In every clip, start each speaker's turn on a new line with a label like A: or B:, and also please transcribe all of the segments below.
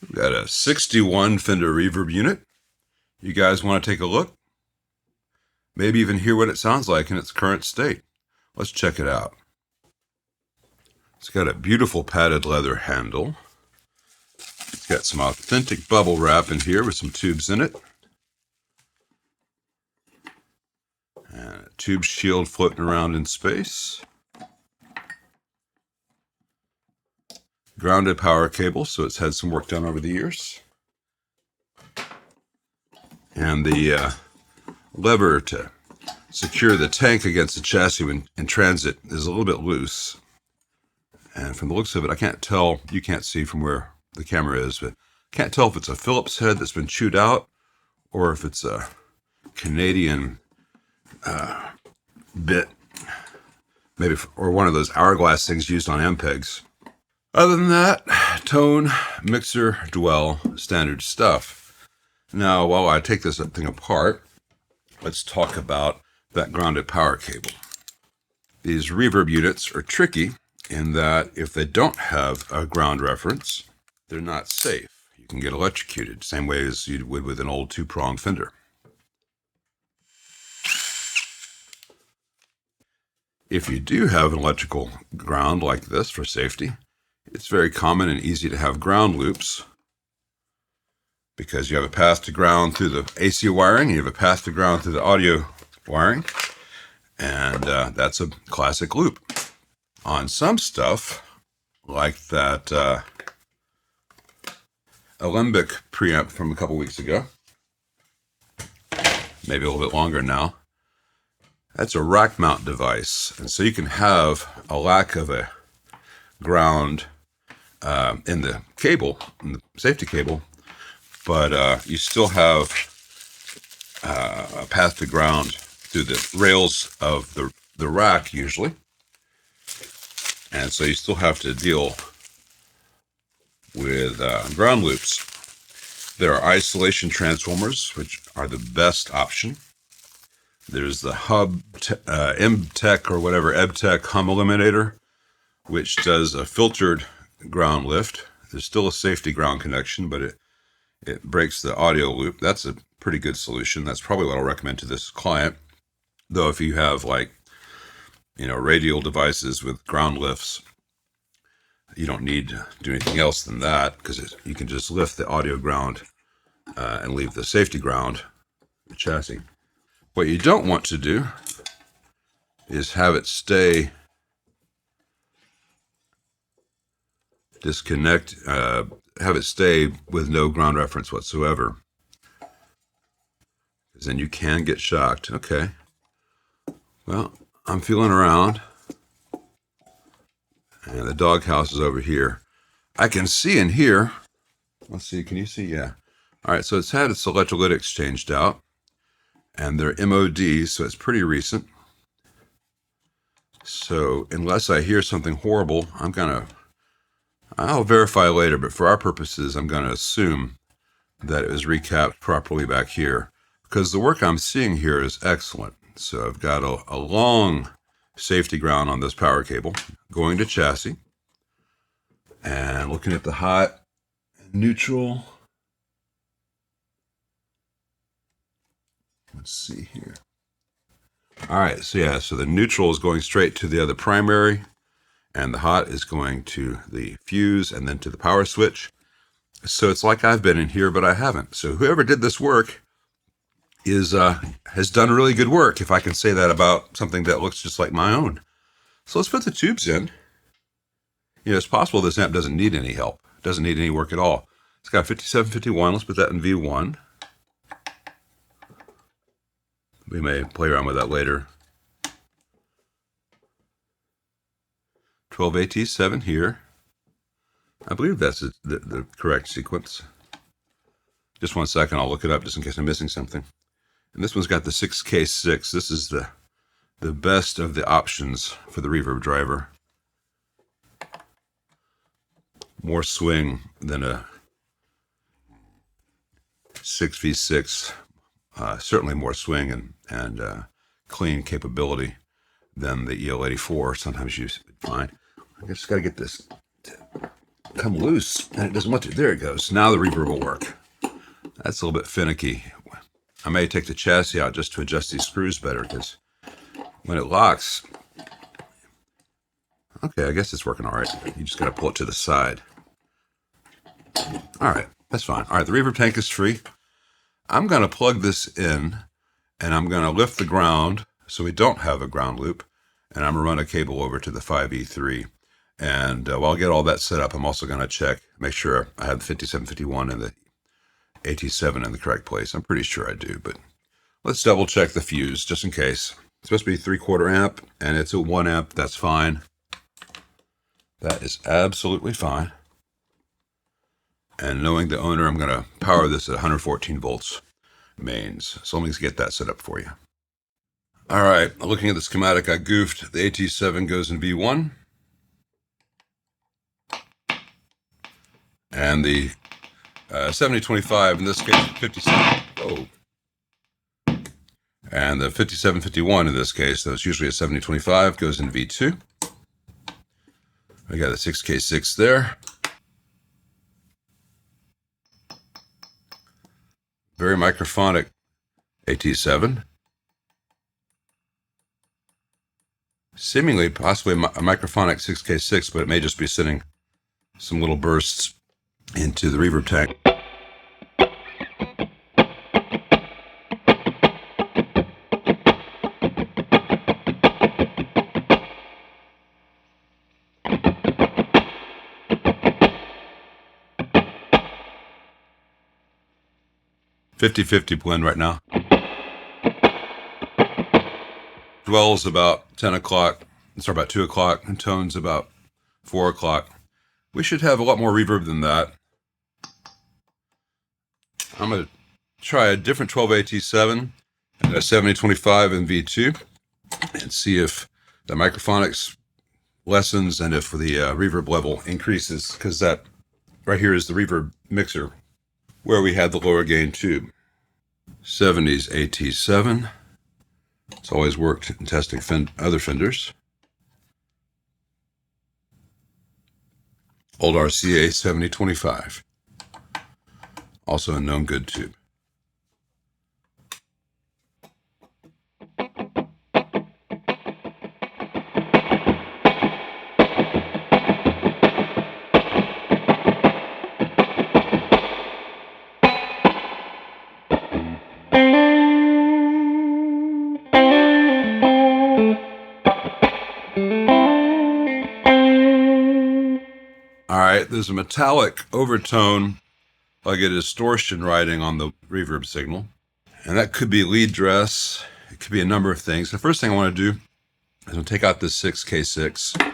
A: We've got a 61 Fender Reverb unit. You guys want to take a look? Maybe even hear what it sounds like in its current state. Let's check it out. It's got a beautiful padded leather handle. It's got some authentic bubble wrap in here with some tubes in it. And a tube shield floating around in space. Grounded power cable, so it's had some work done over the years. And the lever to secure the tank against the chassis when in transit is a little bit loose. And from the looks of it, I can't tell, you can't see from where the camera is, but I can't tell if it's a Phillips head that's been chewed out or if it's a Canadian bit, maybe, or one of those hourglass things used on MPEGs. Other than that, tone, mixer, dwell, standard stuff. Now, while I take this thing apart, let's talk about that grounded power cable. These reverb units are tricky in that if they don't have a ground reference, they're not safe. You can get electrocuted, same way as you would with an old two-prong Fender. If you do have an electrical ground like this for safety, it's very common and easy to have ground loops because you have a path to ground through the AC wiring, you have a path to ground through the audio wiring, and that's a classic loop. On some stuff, like that Alembic preamp from a couple weeks ago, maybe a little bit longer now, that's a rack mount device. And so you can have a lack of a ground in the cable, in the safety cable, but you still have a path to ground through the rails of the rack usually. And so you still have to deal with ground loops. There are isolation transformers, which are the best option. There's the MTech or whatever, EBTech hum eliminator, which does a filtered ground lift. There's still a safety ground connection, but it breaks the audio loop. That's a pretty good solution. That's probably what I'll recommend to this client. Though if you have radial devices with ground lifts, you don't need to do anything else than that because you can just lift the audio ground and leave the safety ground, the chassis. What you don't want to do is have it stay have it stay with no ground reference whatsoever, because then you can get shocked. Okay, well, I'm feeling around, and the doghouse is over here. I can see in here. Let's see, can you see? Yeah. All right, so it's had its electrolytics changed out, and they're MOD, so it's pretty recent. So unless I hear something horrible, I'll verify later, but for our purposes, I'm going to assume that it was recapped properly back here, because the work I'm seeing here is excellent. So I've got a long safety ground on this power cable going to chassis, and looking at the hot and neutral. Let's see here. All right, so the neutral is going straight to the other primary, and the hot is going to the fuse and then to the power switch. So it's like I've been in here, but I haven't. So whoever did this work has done really good work, if I can say that about something that looks just like my own. So let's put the tubes in. It's possible this amp doesn't need any help. It doesn't need any work at all. It's got 5751. Let's put that in V1. We may play around with that later. 12AT7 here. I believe that's the correct sequence. Just 1 second, I'll look it up just in case I'm missing something. And this one's got the 6K6. This is the best of the options for the reverb driver. More swing than a 6V6. Certainly more swing and clean capability than the EL84 sometimes you find. I just got to get this come loose, and it doesn't want to. There it goes. Now the reverb will work. That's a little bit finicky. I may take the chassis out just to adjust these screws better, because when it locks, okay, I guess it's working all right. You just got to pull it to the side. All right, that's fine. All right, the reverb tank is free. I'm going to plug this in, and I'm going to lift the ground so we don't have a ground loop, and I'm going to run a cable over to the 5E3. And while I get all that set up, I'm also going to make sure I have the 5751 and the AT7 in the correct place. I'm pretty sure I do, but let's double check the fuse just in case. It's supposed to be 3/4 amp, and it's a 1 amp. That's fine. That is absolutely fine. And knowing the owner, I'm going to power this at 114 volts mains. So let me get that set up for you. All right, looking at the schematic, I goofed. The AT7 goes in V1. And the 7025, in this case, 57. Oh. And the 5751, in this case, that's usually a 7025, goes in V2. We got a 6K6 there. Very microphonic AT7. Seemingly, possibly a microphonic 6K6, but it may just be sending some little bursts into the reverb tank. .50 blend right now. Dwell's about 10 o'clock, about 2 o'clock, and tone's about 4 o'clock. We should have a lot more reverb than that. I'm going to try a different 12AT7 and a 7025 in V2 and see if the microphonics lessens and if the reverb level increases, because that right here is the reverb mixer where we had the lower gain tube. 70s AT7. It's always worked in testing other Fenders. Old RCA 7025. Also a known good tube. Alright, there's a metallic overtone, like a distortion riding on the reverb signal. And that could be lead dress. It could be a number of things. The first thing I want to do is I'm going to take out this 6K6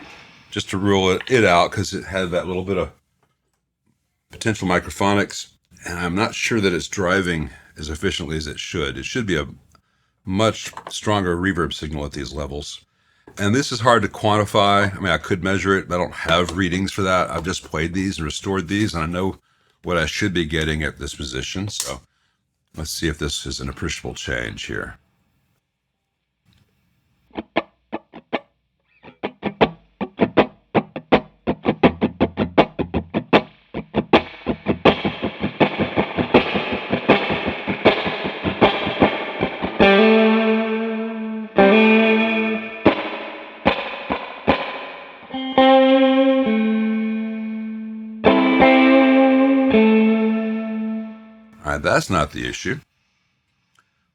A: just to rule it out, because it had that little bit of potential microphonics. And I'm not sure that it's driving as efficiently as it should. It should be a much stronger reverb signal at these levels. And this is hard to quantify. I mean, I could measure it, but I don't have readings for that. I've just played these and restored these, and I know what I should be getting at this position. So let's see if this is an appreciable change here. That's not the issue.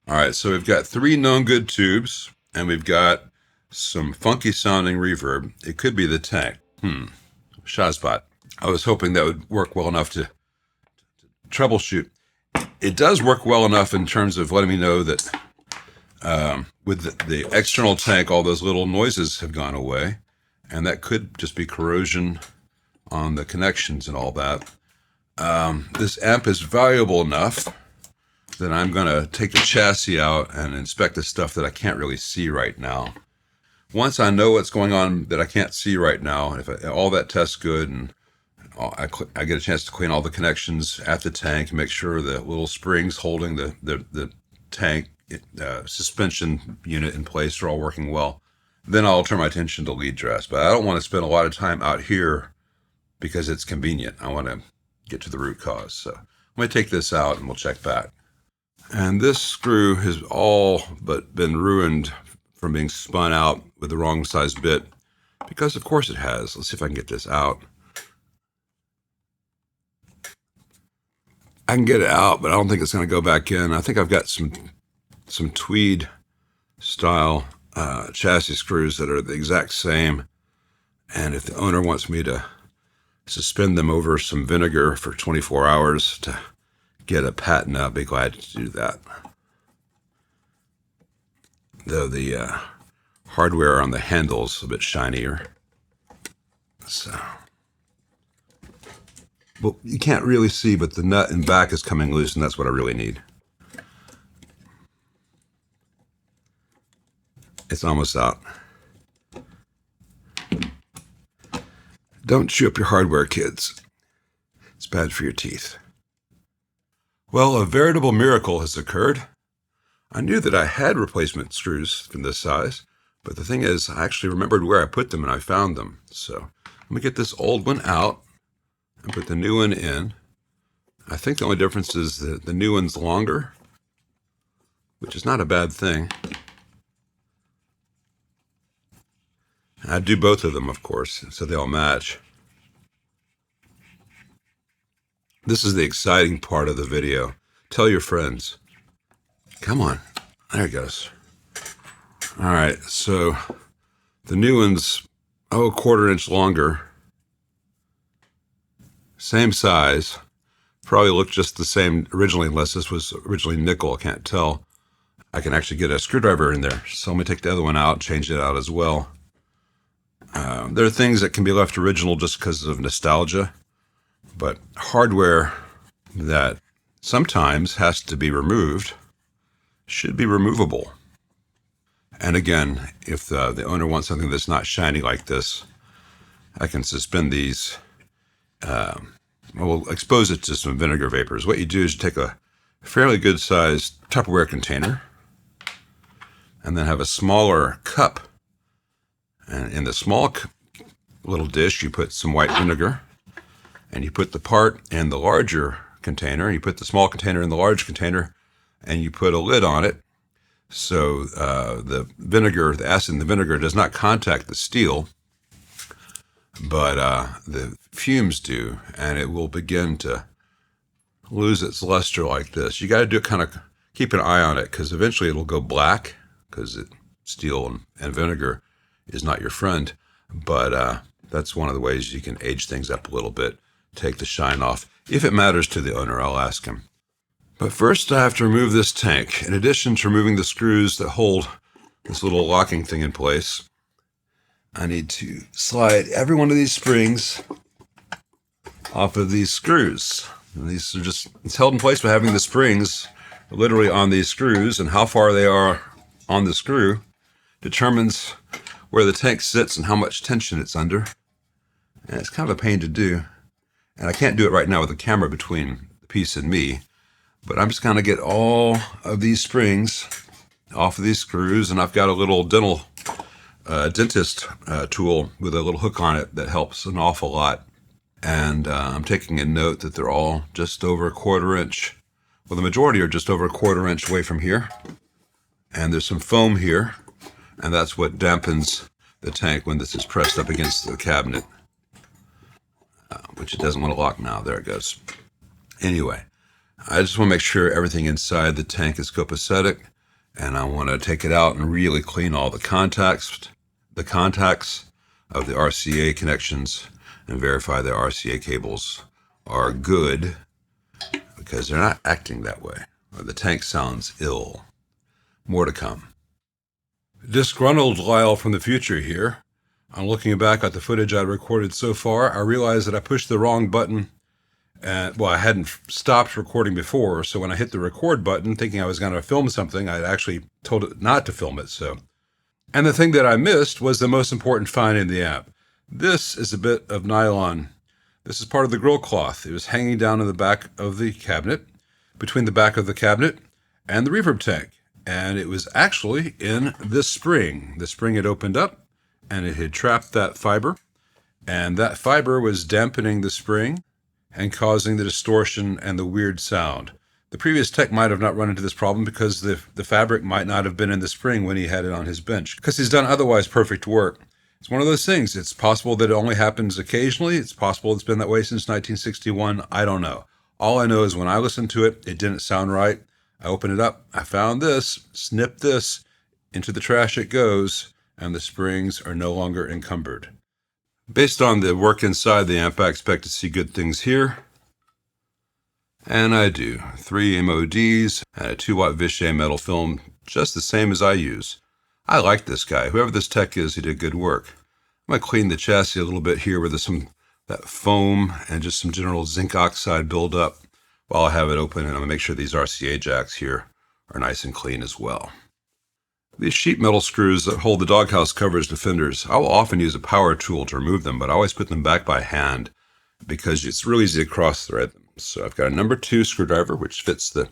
A: All right, so we've got 3 known good tubes, and we've got some funky sounding reverb. It could be the tank. Shotspot. I was hoping that would work well enough to troubleshoot. It does work well enough in terms of letting me know that with the external tank, all those little noises have gone away, and that could just be corrosion on the connections and all that. This amp is valuable enough that I'm going to take the chassis out and inspect the stuff that I can't really see right now. Once I know what's going on that I can't see right now, if all that tests good and I get a chance to clean all the connections at the tank, make sure the little springs holding the tank suspension unit in place are all working well, then I'll turn my attention to lead dress. But I don't want to spend a lot of time out here because it's convenient. I want to get to the root cause. So I'm going to take this out and we'll check back. And this screw has all but been ruined from being spun out with the wrong size bit, because of course it has. Let's see if I can get this out. I can get it out, but I don't think it's going to go back in. I think I've got some tweed style chassis screws that are the exact same. And if the owner wants me to suspend them over some vinegar for 24 hours to get a patent, I'll be glad to do that. Though the hardware on the handle's a bit shinier. So, well, you can't really see, but the nut and back is coming loose, and that's what I really need. It's almost out. Don't chew up your hardware, kids. It's bad for your teeth. Well, a veritable miracle has occurred. I knew that I had replacement screws from this size, but the thing is, I actually remembered where I put them and I found them. So let me get this old one out and put the new one in. I think the only difference is that the new one's longer, which is not a bad thing. I do both of them, of course, so they all match. This is the exciting part of the video. Tell your friends. Come on. There it goes. All right, so the new one's, a 1/4 inch longer. Same size. Probably looked just the same originally, unless this was originally nickel. I can't tell. I can actually get a screwdriver in there. So let me take the other one out, change it out as well. There are things that can be left original just because of nostalgia, but hardware that sometimes has to be removed should be removable. And again, if the owner wants something that's not shiny like this, I can suspend these. We'll expose it to some vinegar vapors. What you do is you take a fairly good sized Tupperware container and then have a smaller cup. And in the small little dish, you put some white vinegar, and you put the part in the larger container. You put the small container in the large container, and you put a lid on it. So the vinegar, the acid in the vinegar does not contact the steel, but the fumes do, and it will begin to lose its luster like this. You got to do it kind of, keep an eye on it, because eventually it'll go black, because steel and vinegar is not your friend. But that's one of the ways you can age things up a little bit, take the shine off. If it matters to the owner, I'll ask him. But first I have to remove this tank. In addition to removing the screws that hold this little locking thing in place, I need to slide every one of these springs off of these screws. And these are just, it's held in place by having the springs literally on these screws, and how far they are on the screw determines where the tank sits and how much tension it's under. And it's kind of a pain to do. And I can't do it right now with the camera between the piece and me, but I'm just going to get all of these springs off of these screws, and I've got a little dentist tool with a little hook on it that helps an awful lot. And I'm taking a note that they're all just over 1/4 inch. Well, the majority are just over 1/4 inch away from here. And there's some foam here, and that's what dampens the tank when this is pressed up against the cabinet, which it doesn't want to lock now. There it goes. Anyway, I just want to make sure everything inside the tank is copacetic, and I want to take it out and really clean all the contacts of the RCA connections, and verify the RCA cables are good, because they're not acting that way, or the tank sounds ill. More to come. Disgruntled Lyle from the future here. I'm looking back at the footage I recorded so far. I realized that I pushed the wrong button. Well, I hadn't stopped recording before, so when I hit the record button, thinking I was going to film something, I actually told it not to film it. And the thing that I missed was the most important find in the amp. This is a bit of nylon. This is part of the grill cloth. It was hanging down in the back of the cabinet, between the back of the cabinet and the reverb tank. And it was actually in this spring. The spring had opened up, and it had trapped that fiber, And that fiber was dampening the spring and causing the distortion and the weird sound. The previous tech might have not run into this problem because the fabric might not have been in the spring when he had it on his bench, because he's done otherwise perfect work. It's one of those things. It's possible that it only happens occasionally. It's possible it's been that way since 1961. I don't know. All I know is when I listened to it, it didn't sound right. I opened it up. I found this, snipped this, into the trash it goes, and the springs are no longer encumbered. Based on the work inside the amp, I expect to see good things here. And I do. 3 MODs and a 2-watt Vichy metal film, just the same as I use. I like this guy. Whoever this tech is, he did good work. I'm going to clean the chassis a little bit here with some that foam and just some general zinc oxide buildup while I have it open, and I'm going to make sure these RCA jacks here are nice and clean as well. These sheet metal screws that hold the doghouse covers to fenders, I will often use a power tool to remove them, but I always put them back by hand because it's really easy to cross thread them. So I've got a number 2 screwdriver, which fits the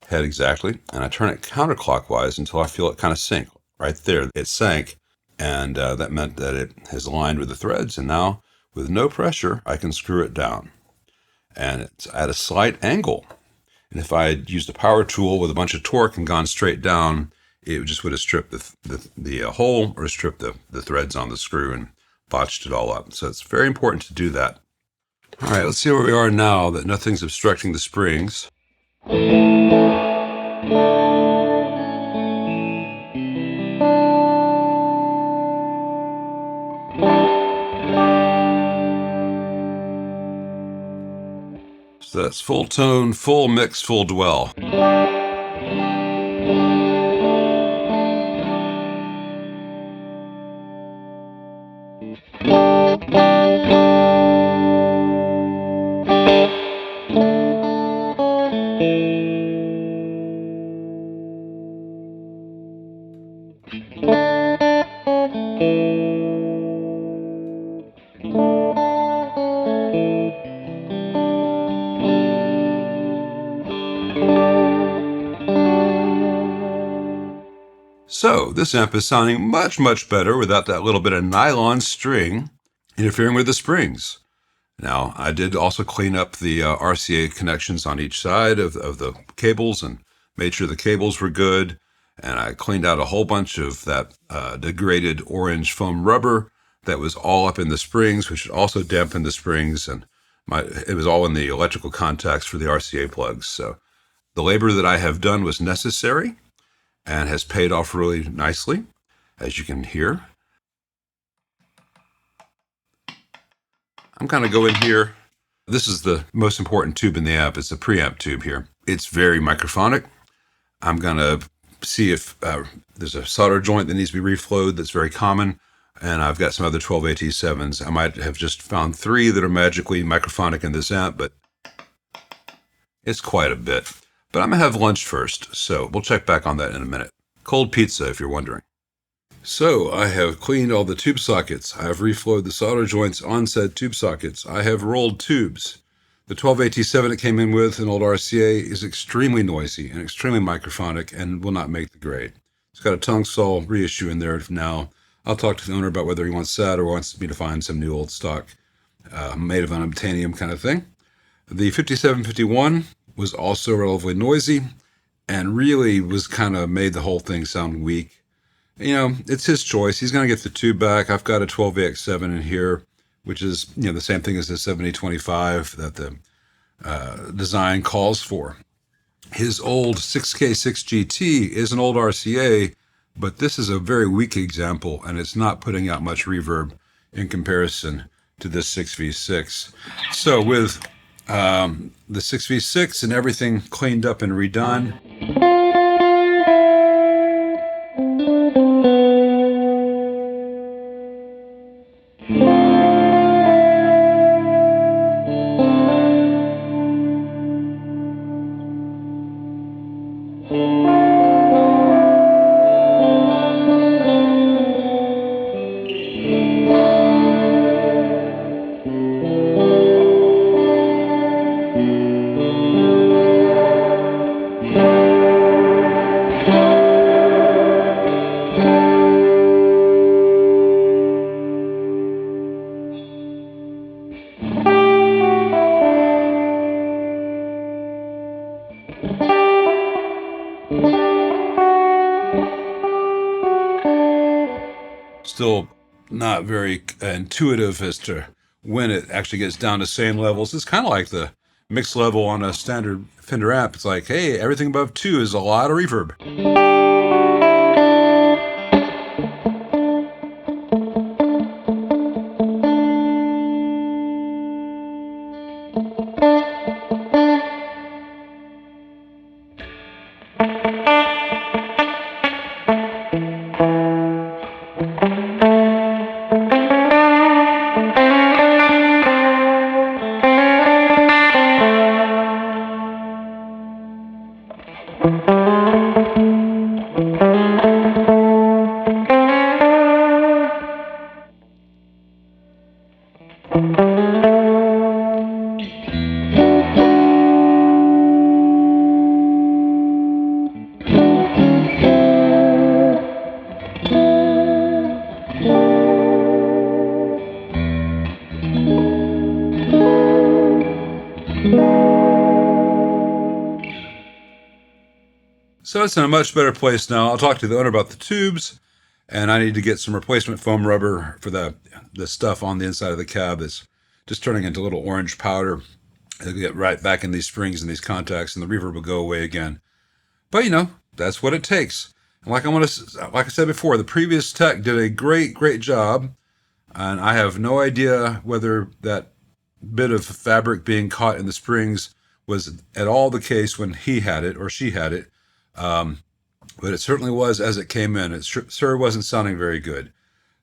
A: head exactly, and I turn it counterclockwise until I feel it kind of sink. Right there, it sank, and that meant that it has aligned with the threads, and now, with no pressure, I can screw it down. And it's at a slight angle. And if I had used a power tool with a bunch of torque and gone straight down, it just would have stripped the hole or stripped the threads on the screw and botched it all up. So it's very important to do that. All right, let's see where we are now that nothing's obstructing the springs. So that's full tone, full mix, full dwell. So this amp is sounding much, much better without that little bit of nylon string interfering with the springs. Now, I did also clean up the RCA connections on each side of the cables and made sure the cables were good. And I cleaned out a whole bunch of that degraded orange foam rubber that was all up in the springs, which also dampened the springs. And it was all in the electrical contacts for the RCA plugs. So the labor that I have done was necessary and has paid off really nicely, as you can hear. I'm going to go in here. This is the most important tube in the amp. It's a preamp tube here. It's very microphonic. I'm going to see if there's a solder joint that needs to be reflowed that's very common. And I've got some other 12AT7s. I might have just found 3 that are magically microphonic in this amp, but it's quite a bit. But I'm going to have lunch first, so we'll check back on that in a minute. Cold pizza, if you're wondering. So I have cleaned all the tube sockets. I have reflowed the solder joints on said tube sockets. I have rolled tubes. The 12AT7 it came in with, an old RCA, is extremely noisy and extremely microphonic and will not make the grade. It's got a tongue saw reissue in there now. I'll talk to the owner about whether he wants that or wants me to find some new old stock made of unobtainium kind of thing. The 5751 was also relatively noisy and really was kind of made the whole thing sound weak. You know, it's his choice. He's going to get the tube back. I've got a 12AX7 in here, which is, the same thing as the 7025 that the design calls for. His old 6K6GT is an old RCA, but this is a very weak example, and it's not putting out much reverb in comparison to this 6V6. So with the 6V6 and everything cleaned up and redone, still not very intuitive as to when it actually gets down to sane levels. It's kind of like the mix level on a standard Fender amp. It's like, hey, everything above 2 is a lot of reverb. So it's in a much better place now. I'll talk to the owner about the tubes, and I need to get some replacement foam rubber for the stuff on the inside of the cab that's just turning into little orange powder. It'll get right back in these springs and these contacts, and the reverb will go away again. But you know, that's what it takes. And like I said before, the previous tech did a great job, and I have no idea whether that bit of fabric being caught in the springs was at all the case when he had it or she had it. But it certainly was as it came in. It sure wasn't sounding very good.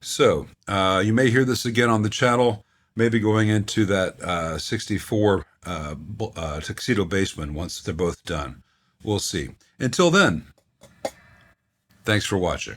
A: So you may hear this again on the channel, maybe going into that 64 tuxedo bassman once they're both done. We'll see. Until then, thanks for watching.